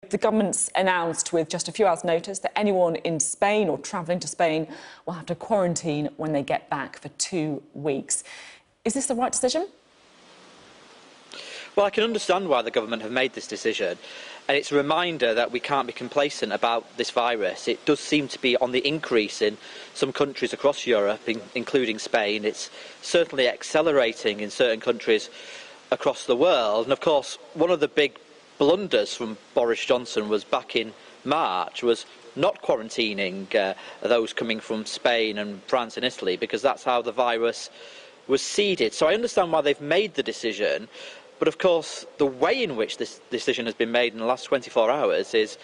The government's announced with just a few hours' notice that anyone in Spain or travelling to Spain will have to quarantine when they get back for 2 weeks. Is this the right decision? Well, I can understand why the government have made this decision, and it's a reminder that we can't be complacent about this virus. It does seem to be on the increase in some countries across Europe, including Spain. It's certainly accelerating in certain countries across the world. And of course, one of the big blunders from Boris Johnson was back in March was not quarantining those coming from Spain and France and Italy, because that's how the virus was seeded. So I understand why they've made the decision. But of course, the way in which this decision has been made in the last 24 hours is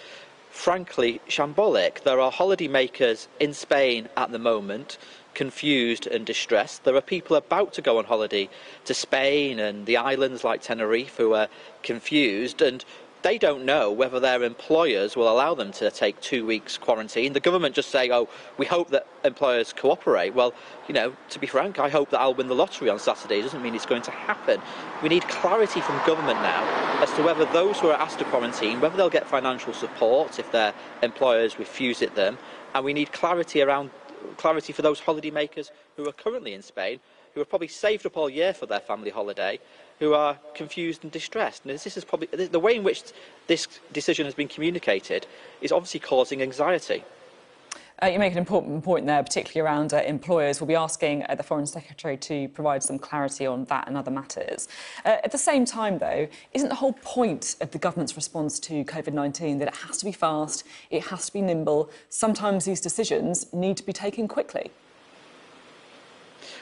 frankly shambolic. There are holidaymakers in Spain at the moment, confused and distressed. There are people about to go on holiday to Spain and the islands like Tenerife who are confused, and they don't know whether their employers will allow them to take 2 weeks quarantine. The government just say, oh, we hope that employers cooperate. Well, you know, to be frank, I hope that I'll win the lottery on Saturday. It doesn't mean it's going to happen. We need clarity from government now as to whether those who are asked to quarantine, whether they'll get financial support if their employers refuse it them. And we need clarity for those holidaymakers who are currently in Spain, who have probably saved up all year for their family holiday, who are confused and distressed. And this is probably the way in which this decision has been communicated is obviously causing anxiety. You make an important point there, particularly around employers. We'll be asking the Foreign Secretary to provide some clarity on that and other matters. At the same time, though, isn't the whole point of the government's response to COVID-19 that it has to be fast, it has to be nimble? Sometimes these decisions need to be taken quickly.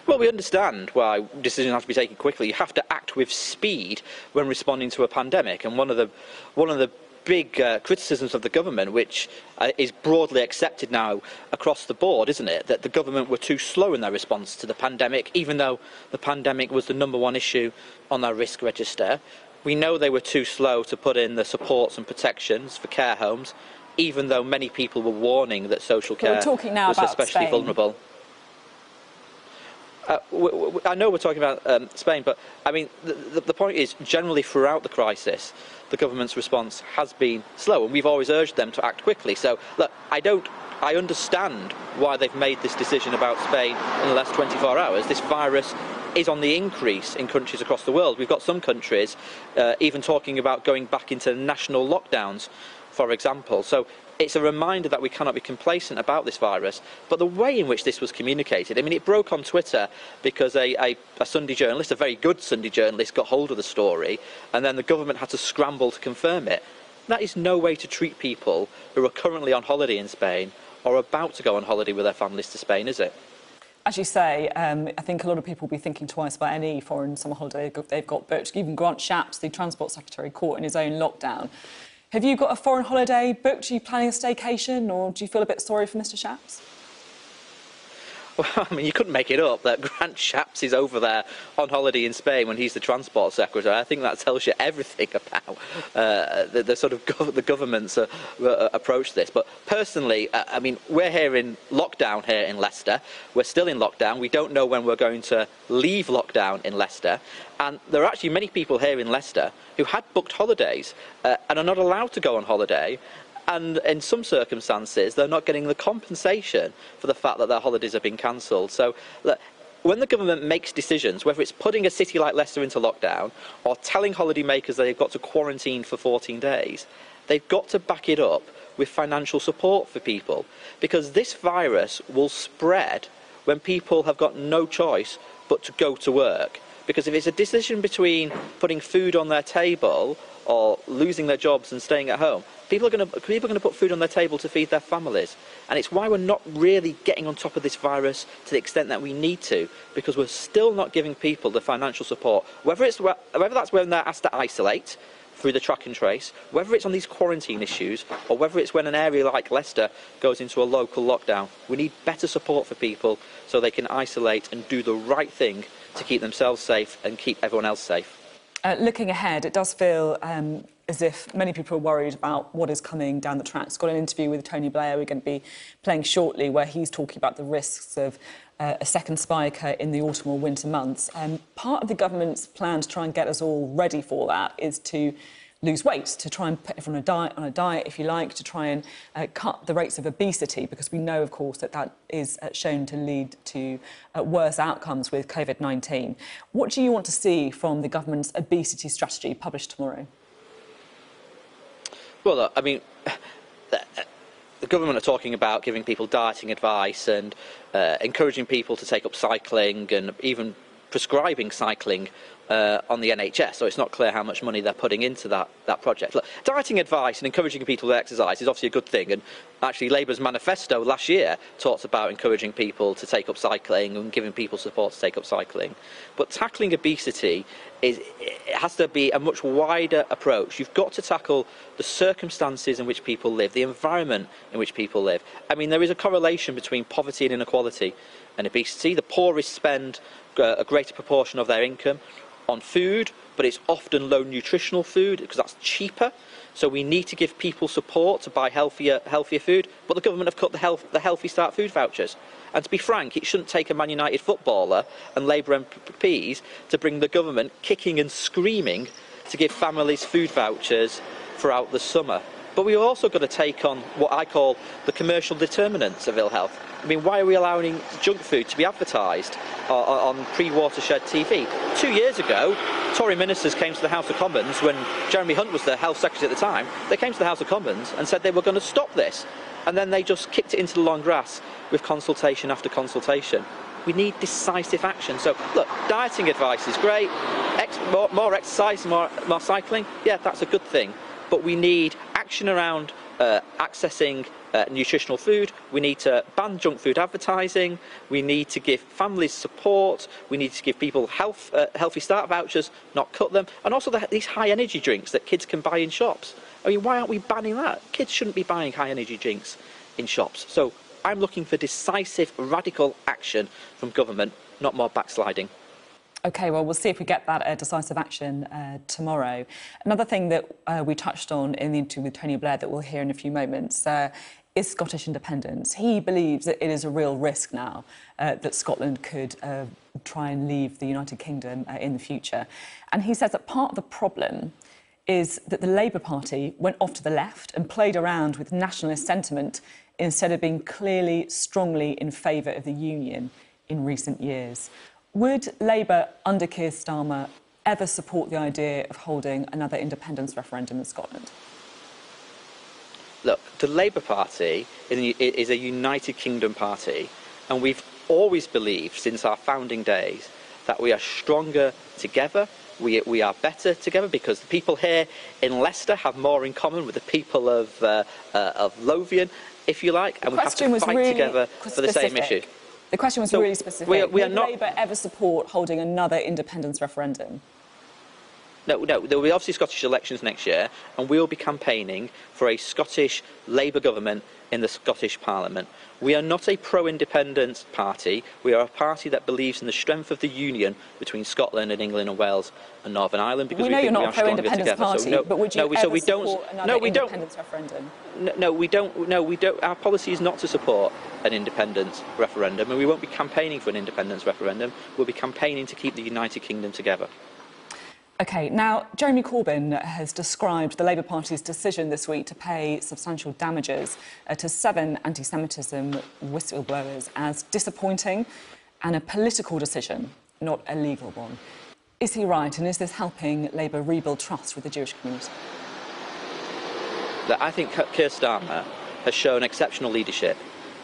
Well, we understand why decisions have to be taken quickly. You have to act with speed when responding to a pandemic. And one of the big criticisms of the government, which is broadly accepted now across the board, isn't it, that the government were too slow in their response to the pandemic, even though the pandemic was the #1 issue on their risk register. We know they were too slow to put in the supports and protections for care homes, even though many people were warning that social care was especially vulnerable. I know we're talking about Spain, but I mean, the point is, generally throughout the crisis, the government's response has been slow, and we've always urged them to act quickly. So, look, I understand why they've made this decision about Spain in the last 24 hours. This virus is on the increase in countries across the world. We've got some countries even talking about going back into national lockdowns, for example. So it's a reminder that we cannot be complacent about this virus. But the way in which this was communicated, I mean, it broke on Twitter because a Sunday journalist, a very good Sunday journalist, got hold of the story, and then the government had to scramble to confirm it. That is no way to treat people who are currently on holiday in Spain or about to go on holiday with their families to Spain, is it? As you say, I think a lot of people will be thinking twice about any foreign summer holiday they've got booked. Even Grant Shapps, the Transport Secretary, caught in his own lockdown. Have you got a foreign holiday booked? Are you planning a staycation, or do you feel a bit sorry for Mr Shapps? Well, I mean, you couldn't make it up that Grant Shapps is over there on holiday in Spain when he's the Transport Secretary. I think that tells you everything about the sort of the government's approach to this. But personally, I mean, we're here in lockdown here in Leicester. We're still in lockdown. We don't know when we're going to leave lockdown in Leicester. And there are actually many people here in Leicester who had booked holidays and are not allowed to go on holiday. And in some circumstances, they're not getting the compensation for the fact that their holidays have been cancelled. So look, when the government makes decisions, whether it's putting a city like Leicester into lockdown or telling holidaymakers they've got to quarantine for 14 days, they've got to back it up with financial support for people. Because this virus will spread when people have got no choice but to go to work. Because if it's a decision between putting food on their table or losing their jobs and staying at home, people are going to put food on their table to feed their families. And it's why we're not really getting on top of this virus to the extent that we need to, because we're still not giving people the financial support, whether that's when they're asked to isolate through the track and trace, whether it's on these quarantine issues, or whether it's when an area like Leicester goes into a local lockdown. We need better support for people so they can isolate and do the right thing to keep themselves safe and keep everyone else safe. Looking ahead, it does feel as if many people are worried about what is coming down the tracks. Got an interview with Tony Blair we're going to be playing shortly, where he's talking about the risks of a second spike in the autumn or winter months. Part of the government's plan to try and get us all ready for that is to lose weight, to try and put everyone on a diet, if you like, to try and cut the rates of obesity, because we know, of course, that that is shown to lead to worse outcomes with COVID-19. What do you want to see from the government's obesity strategy published tomorrow? Well, I mean, the government are talking about giving people dieting advice and encouraging people to take up cycling and even prescribing cycling on the NHS, so it's not clear how much money they're putting into that project. Look, dieting advice and encouraging people to exercise is obviously a good thing, and actually Labour's manifesto last year talks about encouraging people to take up cycling and giving people support to take up cycling. But tackling obesity it has to be a much wider approach. You've got to tackle the circumstances in which people live, the environment in which people live. I mean, there is a correlation between poverty and inequality and obesity. The poorest spend a greater proportion of their income on food, but it's often low nutritional food because that's cheaper. So we need to give people support to buy healthier food. But the government have cut the Healthy Start food vouchers. And to be frank, it shouldn't take a Man United footballer and Labour MPs to bring the government kicking and screaming to give families food vouchers throughout the summer. But we've also got to take on what I call the commercial determinants of ill health. I mean, why are we allowing junk food to be advertised on pre-Watershed TV? 2 years ago, Tory ministers came to the House of Commons when Jeremy Hunt was the Health Secretary at the time. They came to the House of Commons and said they were going to stop this. And then they just kicked it into the long grass with consultation after consultation. We need decisive action. So, look, dieting advice is great. More exercise, more cycling, yeah, that's a good thing. But we need action around accessing nutritional food. We need to ban junk food advertising. We need to give families support. We need to give people Healthy Start vouchers, not cut them. And also these high energy drinks that kids can buy in shops. I mean, why aren't we banning that? Kids shouldn't be buying high energy drinks in shops. So I'm looking for decisive, radical action from government, not more backsliding. OK, well, we'll see if we get that decisive action tomorrow. Another thing that we touched on in the interview with Tony Blair that we'll hear in a few moments is Scottish independence. He believes that it is a real risk now that Scotland could try and leave the United Kingdom in the future. And he says that part of the problem is that the Labour Party went off to the left and played around with nationalist sentiment instead of being clearly, strongly in favour of the Union in recent years. Would Labour, under Keir Starmer, ever support the idea of holding another independence referendum in Scotland? Look, the Labour Party is a United Kingdom party, and we've always believed since our founding days that we are stronger together, we are better together, because the people here in Leicester have more in common with the people of Lothian, if you like, and we have to fight together for the same issue. The question was really specific. Would Labour ever support holding another independence referendum? No, there will be obviously Scottish elections next year, and we will be campaigning for a Scottish Labour government in the Scottish Parliament. We are not a pro-independence party. We are a party that believes in the strength of the union between Scotland and England and Wales and Northern Ireland, because we think we are stronger together. We know you're not a pro-independence party, but would you ever support another independence referendum? No, we don't. Our policy is not to support an independence referendum, and we won't be campaigning for an independence referendum. We'll be campaigning to keep the United Kingdom together. OK, now, Jeremy Corbyn has described the Labour Party's decision this week to pay substantial damages to 7 anti-Semitism whistleblowers as disappointing and a political decision, not a legal one. Is he right, and is this helping Labour rebuild trust with the Jewish community? I think Keir Starmer has shown exceptional leadership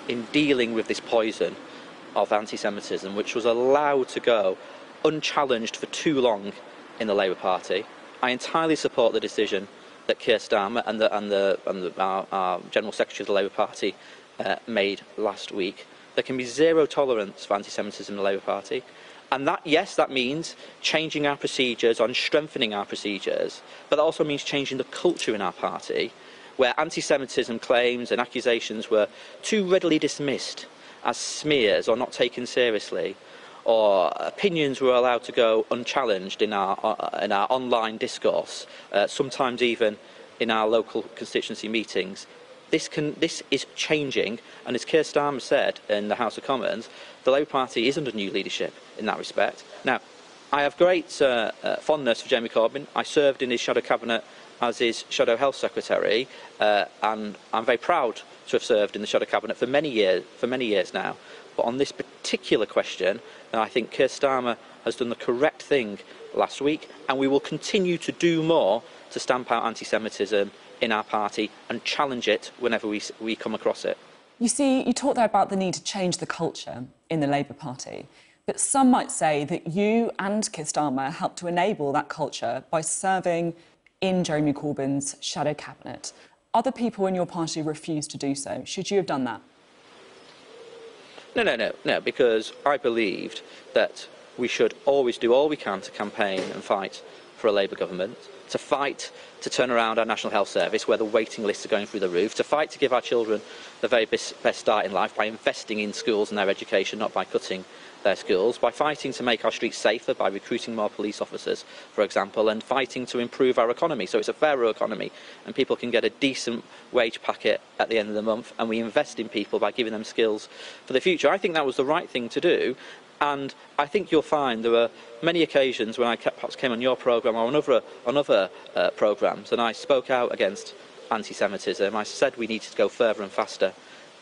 in dealing with this poison of anti-Semitism, which was allowed to go unchallenged for too long in the Labour Party. I entirely support the decision that Keir Starmer and our General Secretary of the Labour Party made last week. There can be zero tolerance for anti-Semitism in the Labour Party. And that, yes, that means changing our procedures, on strengthening our procedures, but that also means changing the culture in our party, where anti-Semitism claims and accusations were too readily dismissed as smears or not taken seriously, or opinions were allowed to go unchallenged in our online discourse, sometimes even in our local constituency meetings. This is changing, and as Keir Starmer said in the House of Commons, the Labour Party is under new leadership in that respect. Now, I have great fondness for Jeremy Corbyn. I served in his shadow cabinet as his Shadow Health Secretary, and I'm very proud to have served in the Shadow Cabinet for many years now. But on this particular question, I think Keir Starmer has done the correct thing last week, and we will continue to do more to stamp out anti-Semitism in our party and challenge it whenever we come across it. You see, you talked there about the need to change the culture in the Labour Party, but some might say that you and Keir Starmer helped to enable that culture by serving in Jeremy Corbyn's shadow cabinet. Other people in your party refused to do so. Should you have done that? No, because I believed that we should always do all we can to campaign and fight for a Labour government, to fight to turn around our National Health Service where the waiting lists are going through the roof, to fight to give our children the very best start in life by investing in schools and their education, not by cutting their schools, by fighting to make our streets safer, by recruiting more police officers, for example, and fighting to improve our economy so it's a fairer economy and people can get a decent wage packet at the end of the month, and we invest in people by giving them skills for the future. I think that was the right thing to do. And I think you'll find there were many occasions when I perhaps came on your programme or on other programmes and I spoke out against anti-Semitism. I said we needed to go further and faster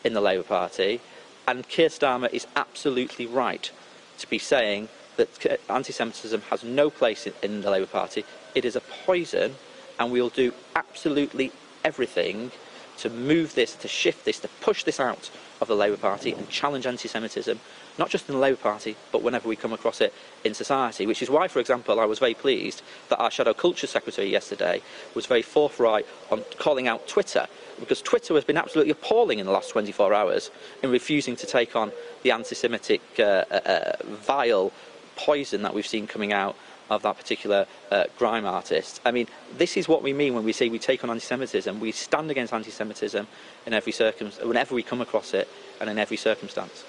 in the Labour Party. And Keir Starmer is absolutely right to be saying that anti-Semitism has no place in the Labour Party. It is a poison, and we'll do absolutely everything to move this, to shift this, to push this out of the Labour Party and challenge anti-Semitism, not just in the Labour Party, but whenever we come across it in society. Which is why, for example, I was very pleased that our Shadow Culture Secretary yesterday was very forthright on calling out Twitter, because Twitter has been absolutely appalling in the last 24 hours in refusing to take on the anti-Semitic vile poison that we've seen coming out of that particular grime artist. I mean, this is what we mean when we say we take on anti-Semitism. We stand against anti-Semitism in every whenever we come across it and in every circumstance.